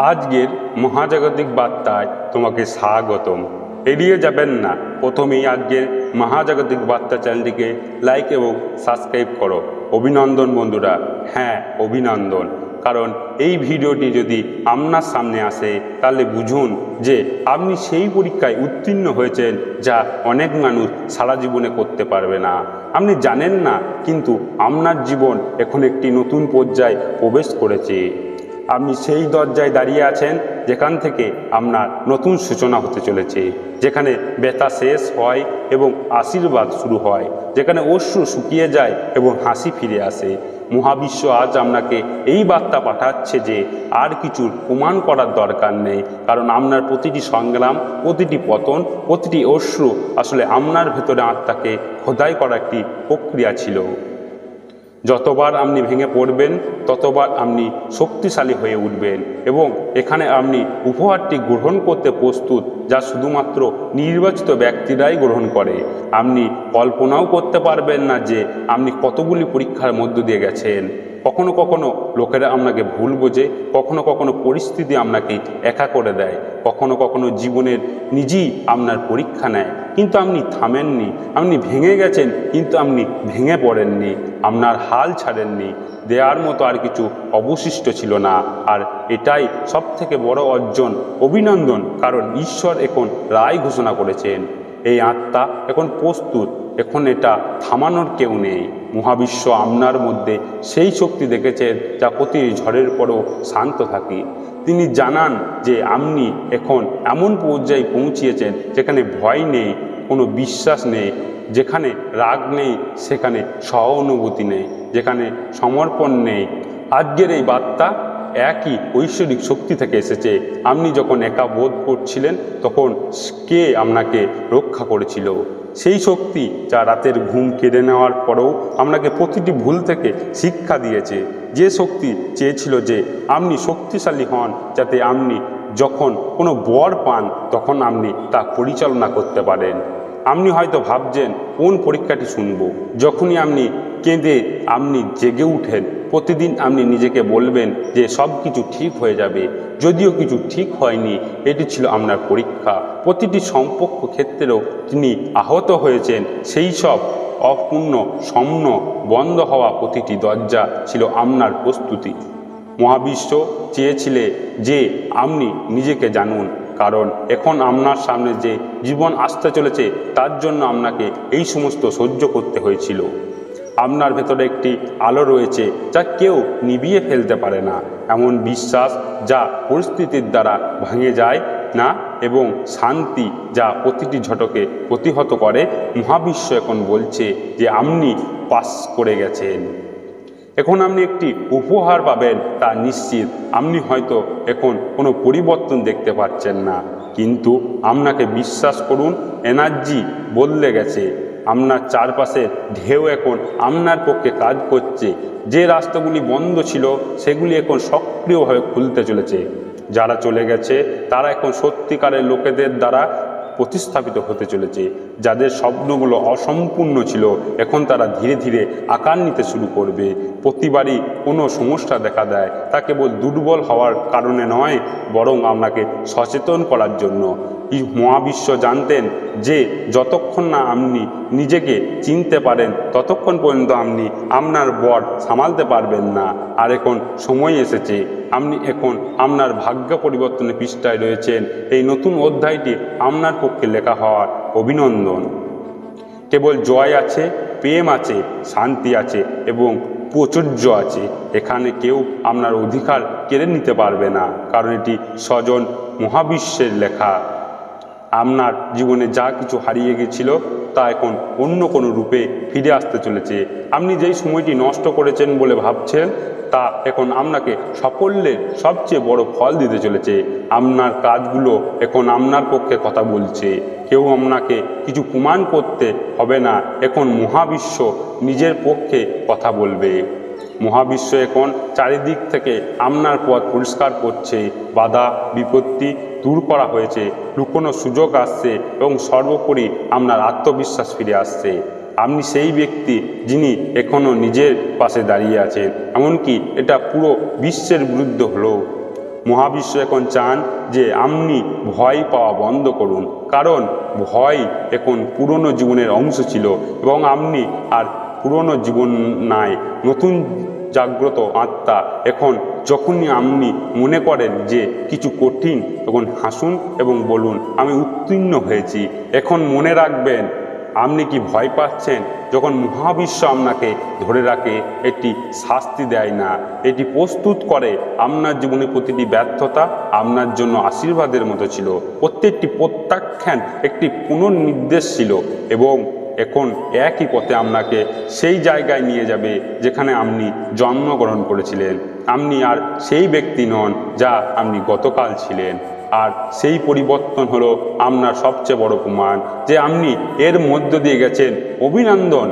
আজকের মহাজাগতিক বার্তায় তোমাকে স্বাগতম। এড়িয়ে যাবেন না, প্রথমেই আজকের মহাজাগতিক বার্তা চ্যানেলটিকে লাইক এবং সাবস্ক্রাইব করো। অভিনন্দন বন্ধুরা, হ্যাঁ অভিনন্দন। কারণ এই ভিডিওটি যদি আপনার সামনে আসে তাহলে বুঝুন যে আপনি সেই পরীক্ষায় উত্তীর্ণ হয়েছেন যা অনেক মানুষ সারা জীবনে করতে পারবে না। আপনি জানেন না, কিন্তু আপনার জীবন এখন একটি নতুন পর্যায়ে প্রবেশ করেছে। আপনি সেই দরজায় দাঁড়িয়ে আছেন যেখান থেকে আপনার নতুন সূচনা হতে চলেছে, যেখানে ব্যথা শেষ হয় এবং আশীর্বাদ শুরু হয়, যেখানে অশ্রু শুকিয়ে যায় এবং হাসি ফিরে আসে। মহাবিশ্ব আজ আপনাকে এই বার্তা পাঠাচ্ছে যে আর কিছুর প্রমাণ করার দরকার নেই, কারণ আপনার প্রতিটি সংগ্রাম, প্রতিটি পতন, প্রতিটি অশ্রু আসলে আপনার ভেতরে আত্মাকে খোদাই করা একটি প্রক্রিয়া ছিল। যতবার আপনি ভেঙে পড়বেন ততবার আপনি শক্তিশালী হয়ে উঠবেন এবং এখানে আপনি উপহারটি গ্রহণ করতে প্রস্তুত, যা শুধুমাত্র নির্বাচিত ব্যক্তিরাই গ্রহণ করে। আপনি কল্পনাও করতে পারবেন না যে আপনি কতগুলি পরীক্ষার মধ্য দিয়ে গেছেন। কখনো কখনো লোকেরা আপনাকে ভুল বোঝে, কখনো কখনো পরিস্থিতি আপনাকে একা করে দেয়, কখনো কখনো জীবনের নিজেই আপনার পরীক্ষা নেয়, কিন্তু আপনি থামেননি। আপনি ভেঙে গেছেন, কিন্তু আপনি ভেঙে পড়েননি, আপনার হাল ছাড়েননি। দেওয়ার মতো আর কিছু অবশিষ্ট ছিল না। আর এটাই সবথেকে বড় অর্জন। অভিনন্দন, কারণ ঈশ্বর এখন রায় ঘোষণা করেছেন। এই আত্মা এখন প্রস্তুত, এখন এটা থামানোর কেউ নেই। মহাবিশ্ব আপনার মধ্যে সেই শক্তি দেখেছেন যা প্রতি ঝড়ের পরেও শান্ত থাকে। তিনি জানান যে আপনি এখন এমন পর্যায়ে পৌঁছিয়েছেন যেখানে ভয় নেই, কোনো বিশ্বাস নেই, যেখানে রাগ নেই, সেখানে সহানুভূতি নেই, যেখানে সমর্পণ নেই। আজকের এই বার্তা একই ঐশ্বরিক শক্তি থেকে এসেছে। আপনি যখন একা বোধ করছিলেন তখন কে আপনাকে রক্ষা করেছিল? সেই শক্তি যা রাতের ঘুম কেড়ে নেওয়ার পরেও আপনাকে প্রতিটি ভুল থেকে শিক্ষা দিয়েছে। যে শক্তি চেয়েছিল যে আপনি শক্তিশালী হন, যাতে আপনি যখন কোনো বর পান তখন আপনি তা পরিচালনা করতে পারেন। আপনি হয়তো ভাবছেন কোন পরীক্ষাটি শুনব। যখনই আপনি কেঁদে আপনি জেগে উঠেন, প্রতিদিন আপনি নিজেকে বলবেন যে সব কিছু ঠিক হয়ে যাবে, যদিও কিছু ঠিক হয়নি। এটি ছিল আপনার পরীক্ষা। প্রতিটি সম্পর্ক ক্ষেত্রেও তিনি আহত হয়েছেন। সেই সব অপূর্ণ স্বপ্ন বন্ধ হওয়া প্রতিটি দরজা ছিল আপনার প্রস্তুতি। মহাবিশ্ব চেয়েছিলে যে আপনি নিজেকে জানুন, কারণ এখন আপনার সামনে যে জীবন আসতে চলেছে তার জন্য আপনাকে এই সমস্ত সহ্য করতে হয়েছিল। আপনার ভেতরে একটি আলো রয়েছে যা কেউ নিভিয়ে ফেলতে পারে না, এমন বিশ্বাস যা পরিস্থিতির দ্বারা ভেঙে যায় না, এবং শান্তি যা প্রতিটি ঝটকে প্রতিহত করে। মহাবিশ্ব এখন বলছে যে আপনি পাস করে গেছেন। এখন আপনি একটি উপহার পাবেন তা নিশ্চিত। আপনি হয়তো এখন কোনো পরিবর্তন দেখতে পাচ্ছেন না, কিন্তু আপনাকে বিশ্বাস করুন, এনার্জি বদলে গেছে। আপনার চারপাশে ঢেউ এখন আপনার পক্ষে কাজ করছে। যে রাস্তাগুলি বন্ধ ছিল সেগুলি এখন সক্রিয়ভাবে খুলতে চলেছে। যারা চলে গেছে তারা এখন সত্যিকারের লোকেদের দ্বারা প্রতিস্থাপিত হতে চলেছে। যাদের স্বপ্নগুলো অসম্পূর্ণ ছিল এখন তারা ধীরে ধীরে আকার নিতে শুরু করবে। প্রতিবারই কোনো সমস্যা দেখা দেয় তা কেবল দুর্বল হওয়ার কারণে নয়, বরং আপনাকে সচেতন করার জন্য। এই মহাবিশ্ব জানতেন যে যতক্ষণ না আপনি নিজেকে চিনতে পারেন ততক্ষণ পর্যন্ত আপনি আপনার বর সামালতে পারবেন না। আর এখন সময় এসেছে। আপনি এখন আপনার ভাগ্য পরিবর্তনের পৃষ্ঠায় রয়েছেন। এই নতুন অধ্যায়টি আপনার পক্ষে লেখা হওয়ার অভিনন্দন। কেবল জয় আছে, প্রেম আছে, শান্তি আছে এবং প্রাচুর্য আছে। এখানে কেউ আপনার অধিকার কেড়ে নিতে পারবে না, কারণ এটি স্বজন মহাবিশ্বের লেখা। আপনার জীবনে যা কিছু হারিয়ে গিয়েছিল তা এখন অন্য কোনো রূপে ফিরে আসতে চলেছে। আপনি যেই সময়টি নষ্ট করেছেন বলে ভাবছেন তা এখন আপনাকে সাফল্যের সবচেয়ে বড় ফল দিতে চলেছে। আপনার কাজগুলো এখন আপনার পক্ষে কথা বলছে। কেউ আপনাকে কিছু প্রমাণ করতে হবে না। এখন মহাবিশ্ব নিজের পক্ষে কথা বলবে। মহাবিশ্ব এখন চারিদিক থেকে আপনার পথ পরিষ্কার করছে। বাধা বিপত্তি দূর করা হয়েছে, লুকোনো সুযোগ আসছে এবং সর্বোপরি আপনার আত্মবিশ্বাস ফিরে আসছে। আপনি সেই ব্যক্তি যিনি এখনও নিজের পাশে দাঁড়িয়ে আছেন, এমনকি এটা পুরো বিশ্বের বিরুদ্ধে হলেও। মহাবিশ্ব এখন চান যে আপনি ভয় পাওয়া বন্ধ করুন, কারণ ভয় এখন পুরনো জীবনের অংশ ছিল এবং আপনি আর পুরনো জীবন নাই, নতুন জাগ্রত আত্মা। এখন যখনই আপনি মনে করেন যে কিছু কঠিন, তখন হাসুন এবং বলুন আমি উত্তীর্ণ হয়েছি। এখন মনে রাখবেন, আপনি কি ভয় পাচ্ছেন? যখন মহাবিশ্ব আপনাকে ধরে রাখে, এটি শাস্তি দেয় না, এটি প্রস্তুত করে। আপনার জীবনে প্রতিটি ব্যর্থতা আপনার জন্য আশীর্বাদের মতো ছিল। প্রত্যেকটি প্রত্যাখ্যান একটি পুনর্নির্দেশ ছিল এবং এখন একই পথে আপনাকে সেই জায়গায় নিয়ে যাবে যেখানে আপনি জন্মগ্রহণ করেছিলেন। আপনি আর সেই ব্যক্তি নন যা আপনি গতকাল ছিলেন। আর সেই পরিবর্তন হলো আপনার সবচেয়ে বড় প্রমাণ যে আপনি এর মধ্য দিয়ে গেছেন। অভিনন্দন,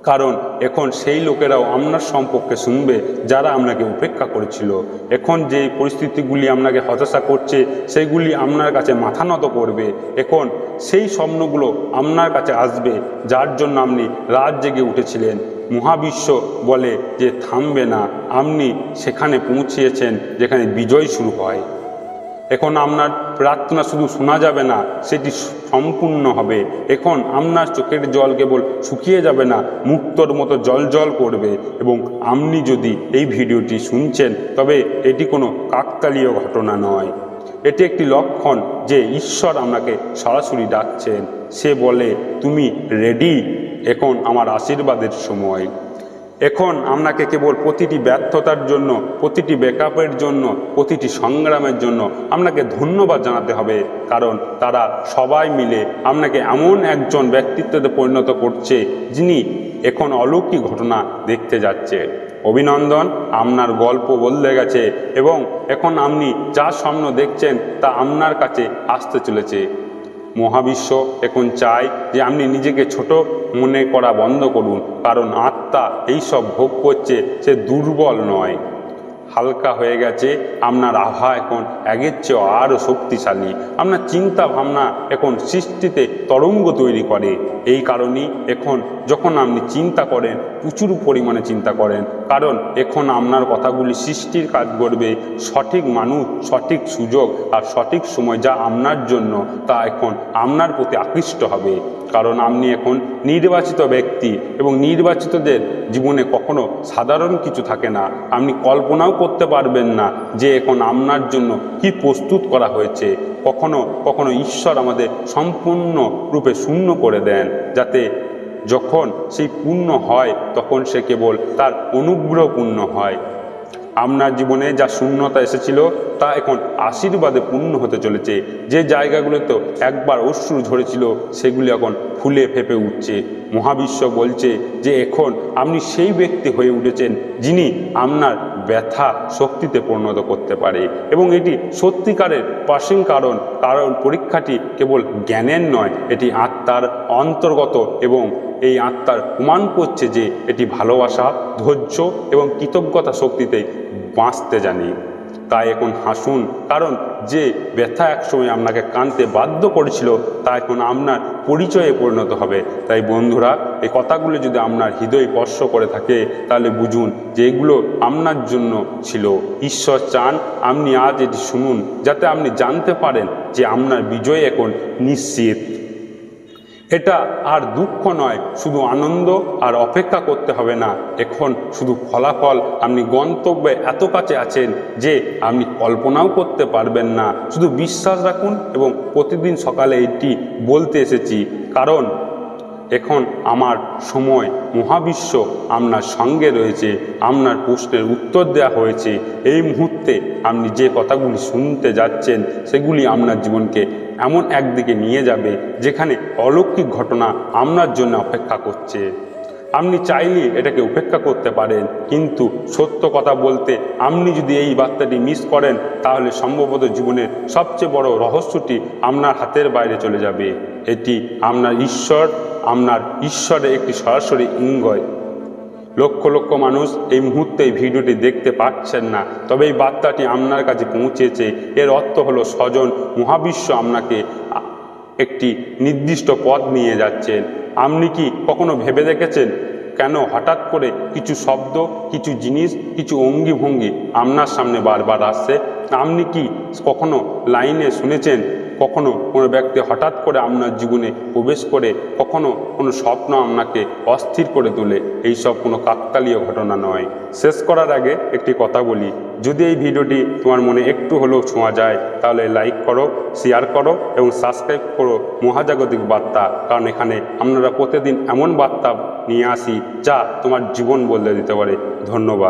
কারণ এখন সেই লোকেরাও আপনার সম্পর্কে শুনবে যারা আপনাকে উপেক্ষা করেছিল। এখন যে পরিস্থিতিগুলি আপনাকে হতাশা করছে, সেগুলি আপনার কাছে মাথা নত করবে। এখন সেই স্বপ্নগুলো আপনার কাছে আসবে যার জন্য আপনি রাত জেগে উঠেছিলেন। মহাবিশ্ব বলে যে থামবে না, আপনি সেখানে পৌঁছিয়েছেন যেখানে বিজয় শুরু হয়। এখন আপনার প্রার্থনা শুধু শোনা যাবে না, সেটি সম্পূর্ণ হবে। এখন আপনার চোখের জল কেবল শুকিয়ে যাবে না, মুক্তোর মতো জল জল করবে। এবং আপনি যদি এই ভিডিওটি শুনছেন, তবে এটি কোনো কাকতালীয় ঘটনা নয়, এটি একটি লক্ষণ যে ঈশ্বর আপনাকে সরাসরি ডাকছেন। সে বলে তুমি রেডি, এখন আমার আশীর্বাদের সময়। এখন আপনাকে কেবল প্রতিটি ব্যর্থতার জন্য, প্রতিটি ব্যাকআপের জন্য, প্রতিটি সংগ্রামের জন্য আপনাকে ধন্যবাদ জানাতে হবে, কারণ তারা সবাই মিলে আপনাকে এমন একজন ব্যক্তিত্বে পরিণত করছে যিনি এখন অলৌকিক ঘটনা দেখতে যাচ্ছে। অভিনন্দন, আপনার গল্প বদলে গেছে এবং এখন আপনি যা স্বপ্ন দেখছেন তা আপনার কাছে আসতে চলেছে। মহাবিশ্ব এখন চায় যে আপনি নিজেকে ছোট মনে করা বন্ধ করুন, কারণ আত্মা এইসব ভোগ করছে, সে দুর্বল নয়, হালকা হয়ে গেছে। আপনার আভা এখন আগের চেয়েও আরও শক্তিশালী। আপনার চিন্তা ভাবনা এখন সৃষ্টিতে তরঙ্গ তৈরি করে। এই কারণেই এখন যখন আপনি চিন্তা করেন, প্রচুর পরিমাণে চিন্তা করেন, কারণ এখন আপনার কথাগুলি সৃষ্টির কাজ করবে। সঠিক মানুষ, সঠিক সুযোগ আর সঠিক সময় যা আপনার জন্য, তা এখন আপনার প্রতি আকৃষ্ট হবে, কারণ আপনি এখন নির্বাচিত ব্যক্তি এবং নির্বাচিতদের জীবনে কখনো সাধারণ কিছু থাকে না। আপনি কল্পনাও করতে পারবেন না যে এখন আপনার জন্য কি প্রস্তুত করা হয়েছে। কখনো কখনো ঈশ্বর আমাদের সম্পূর্ণ রূপে শূন্য করে দেন, যাতে যখন সেই পূর্ণ হয় তখন সে কেবল তার অনুগ্রহ পূর্ণ হয়। আপনার জীবনে যা শূন্যতা এসেছিল তা এখন আশীর্বাদে পূর্ণ হতে চলেছে। যে জায়গাগুলোতে একবার অশ্রু ঝরেছিল সেগুলি এখন ফুলে ফেঁপে উঠছে। মহাবিশ্ব বলছে যে এখন আপনি সেই ব্যক্তি হয়ে উঠেছেন যিনি আপনার ব্যথা শক্তিতে পরিণত করতে পারে, এবং এটি সত্যিকারের পাসিং, কারণ পরীক্ষাটি কেবল জ্ঞানের নয়, এটি আত্মার অন্তর্গত, এবং এই আত্মার প্রমাণ করছে যে এটি ভালোবাসা, ধৈর্য এবং কৃতজ্ঞতা শক্তিতে বাঁচতে জানি। তাই এখন হাসুন, কারণ যে ব্যথা একসময় আপনাকে কাঁদতে বাধ্য করেছিল তা এখন আপনার পরিচয়ে পরিণত হবে। তাই বন্ধুরা, এই কথাগুলো যদি আপনার হৃদয় স্পর্শ করে থাকে, তাহলে বুঝুন যে এগুলো আপনার জন্য ছিল। ঈশ্বর চান আপনি আজ এটি শুনুন, যাতে আপনি জানতে পারেন যে আপনার বিজয় এখন নিশ্চিত। এটা আর দুঃখ নয়, শুধু আনন্দ, আর অপেক্ষা করতে হবে না এখন শুধু ফলাফল। আপনি গন্তব্যে এত কাছে আছেন যে আপনি কল্পনাও করতে পারবেন না। শুধু বিশ্বাস রাখুন এবং প্রতিদিন সকালে এটি বলতে এসেছি, কারণ এখন আমার সময়। মহাবিশ্ব আপনার সঙ্গে রয়েছে, আপনার প্রশ্নের উত্তর দেওয়া হয়েছে। এই মুহূর্তে আপনি যে কথাগুলি শুনতে যাচ্ছেন সেগুলি আপনার জীবনকে এমন একদিকে নিয়ে যাবে যেখানে অলৌকিক ঘটনা আপনার জন্য অপেক্ষা করছে। আপনি চাইলে এটাকে উপেক্ষা করতে পারেন, কিন্তু সত্য কথা বলতে আপনি যদি এই বার্তাটি মিস করেন, তাহলে সম্ভবত জীবনের সবচেয়ে বড় রহস্যটি আপনার হাতের বাইরে চলে যাবে। এটি আপনার ঈশ্বরের একটি সরাসরি ইঙ্গিত। লক্ষ লক্ষ মানুষ এই মুহূর্তে এই ভিডিওটি দেখতে পাচ্ছেন না, তবে এই বার্তাটি আপনার কাছে পৌঁছেছে। এর অর্থ হলো স্বজন মহাবিশ্ব আপনাকে একটি নির্দিষ্ট পথ নিয়ে যাচ্ছেন। আপনি কি কখনো ভেবে দেখেছেন কেন হঠাৎ করে কিছু শব্দ, কিছু জিনিস, কিছু অঙ্গি ভঙ্গি আপনার সামনে বারবার আসছে? আপনি কি কখনো লাইনে শুনেছেন কখনো কোনো ব্যক্তি হঠাৎ করে আপনার জীবনে প্রবেশ করে কখনো কোনো স্বপ্ন আপনাকে অস্থির করে তোলে? এইসব কোনো কাকতালীয় ঘটনা নয়। শেষ করার আগে একটি কথা বলি, যদি এই ভিডিওটি তোমার মনে একটু হলেও ছোঁয়া যায় তাহলে লাইক করো, শেয়ার করো এবং সাবস্ক্রাইব করো মহাজাগতিক বার্তা, কারণ এখানে আমরা প্রতিদিন এমন বার্তা নিয়ে আসি যা তোমার জীবন বদলে দিতে পারে। ধন্যবাদ।